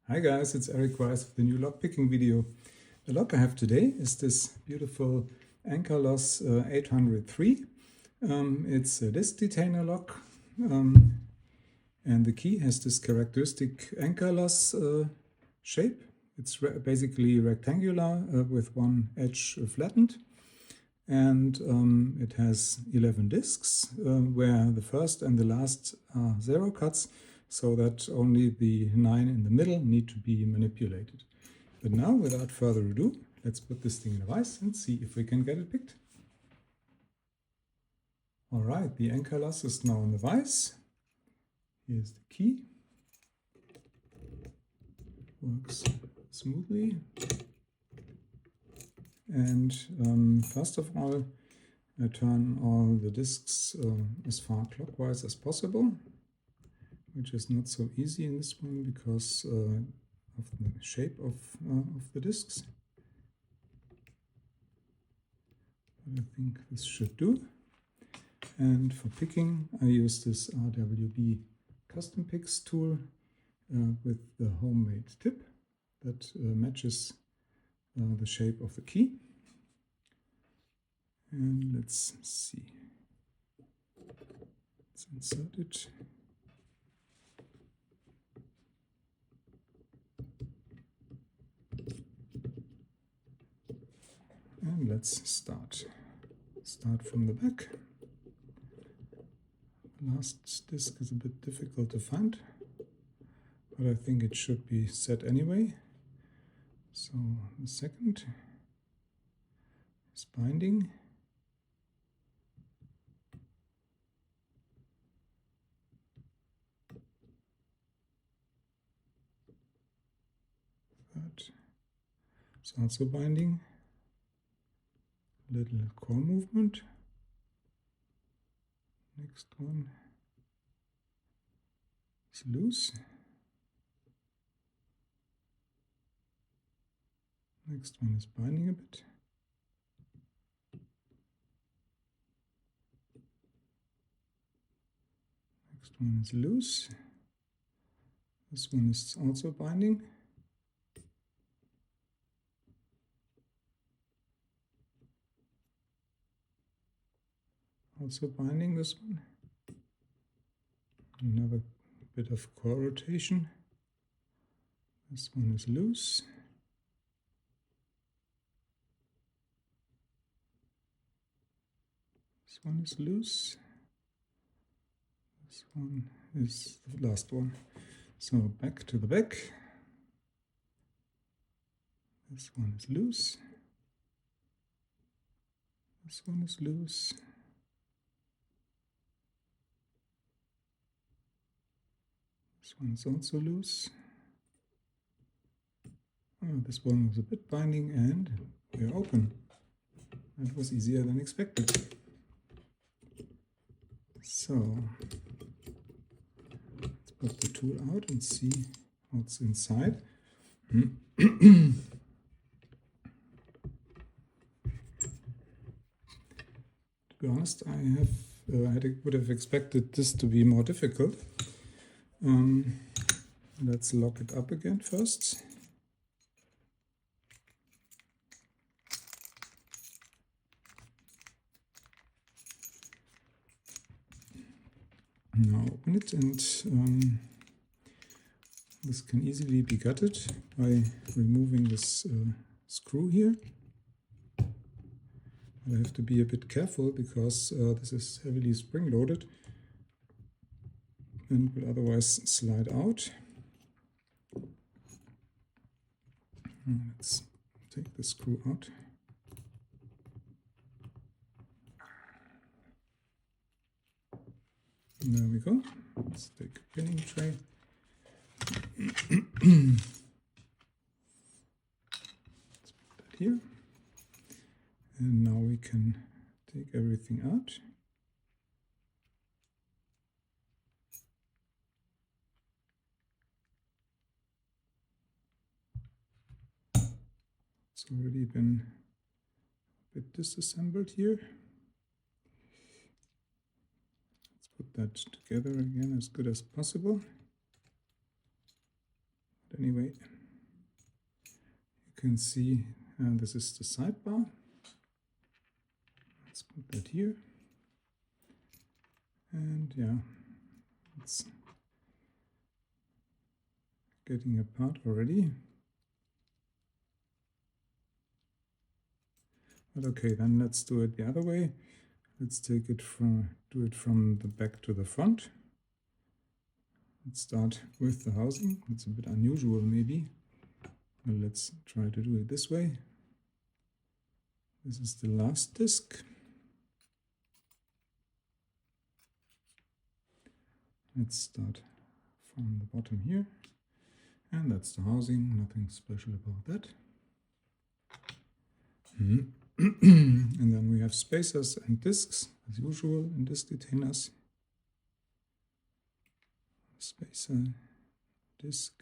Hi guys, it's Erik-Weisz with the new lock picking video. The lock I have today is this beautiful Anchor Lås 803. It's a disc detainer lock, and the key has this characteristic Anchor Lås shape. It's basically rectangular with one edge flattened, and it has 11 discs where the first and the last are 0 cuts, so that only the 9 in the middle need to be manipulated. But now, without further ado, let's put this thing in a vise and see if we can get it picked. Alright, the Anchor Lås is now in the vise. Here's the key. Works smoothly. And first of all, I turn all the discs as far clockwise as possible, which is not so easy in this one because of the shape of the discs. But I think this should do. And for picking, I use this RWB Custom Picks tool with the homemade tip that matches the shape of the key. And let's see. Let's insert it. And let's start. Start from the back. The last disc is a bit difficult to find, but I think it should be set anyway. So the second is binding. Third is also binding. Little core movement. Next one is loose. Next one is binding a bit. Next one is loose. This one is also binding. Also binding this one. Another bit of core rotation. This one is loose. This one is loose. This one is the last one. So back to the back. This one is loose. This one is loose. This one is also loose. Oh, this one was a bit binding, and we are open. That was easier than expected. So let's put the tool out and see what's inside. To be honest, I would have expected this to be more difficult. Let's lock it up again first. Now open it, and this can easily be gutted by removing this screw here. I have to be a bit careful because this is heavily spring-loaded and will otherwise slide out. Let's take the screw out. And there we go. Let's take a pinning tray. Let's put that here. And now we can take everything out. It's already been a bit disassembled here. Let's put that together again as good as possible. anyway, you can see this is the sidebar. Let's put that here. And yeah, it's getting apart already. But okay, then let's do it the other way. Let's do it from the back to the front. Let's start with the housing. It's a bit unusual maybe. Well, let's try to do it this way. This is the last disc. Let's start from the bottom here. And that's the housing, nothing special about that. And then we have spacers and discs, as usual in disc detainers. Spacer, disc.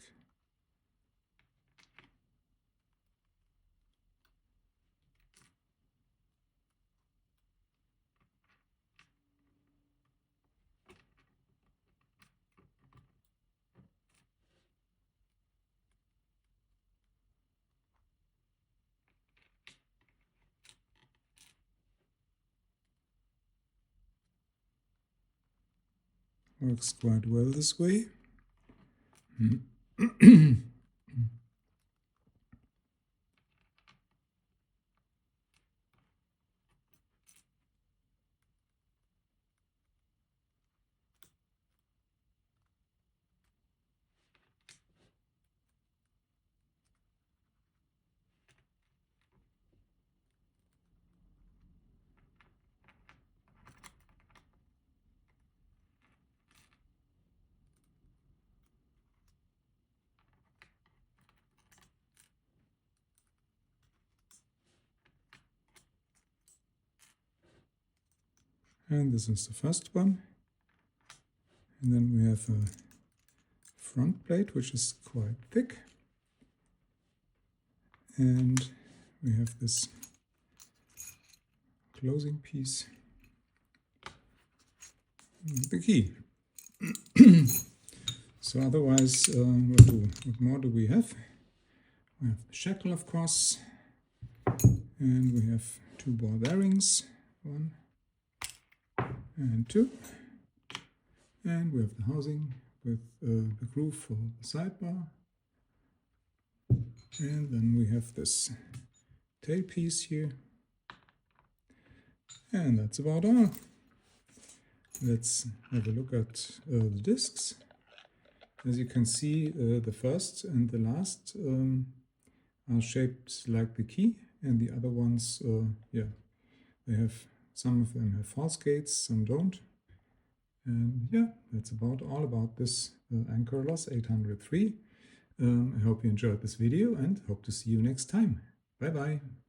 Works quite well this way. And this is the first one. And then we have a front plate, which is quite thick. And we have this closing piece, the key. So otherwise, what more do we have? We have the shackle, of course, and we have 2 ball bearings, 1 and 2, and we have the housing with the groove for the sidebar, and then we have this tail piece here, and that's about all. Let's have a look at the discs. As you can see, the first and the last are shaped like the key, and the other ones, yeah, they have, some of them have false gates, some don't. And yeah, that's about all about this Anchor Lås 803. I hope you enjoyed this video and hope to see you next time. Bye bye.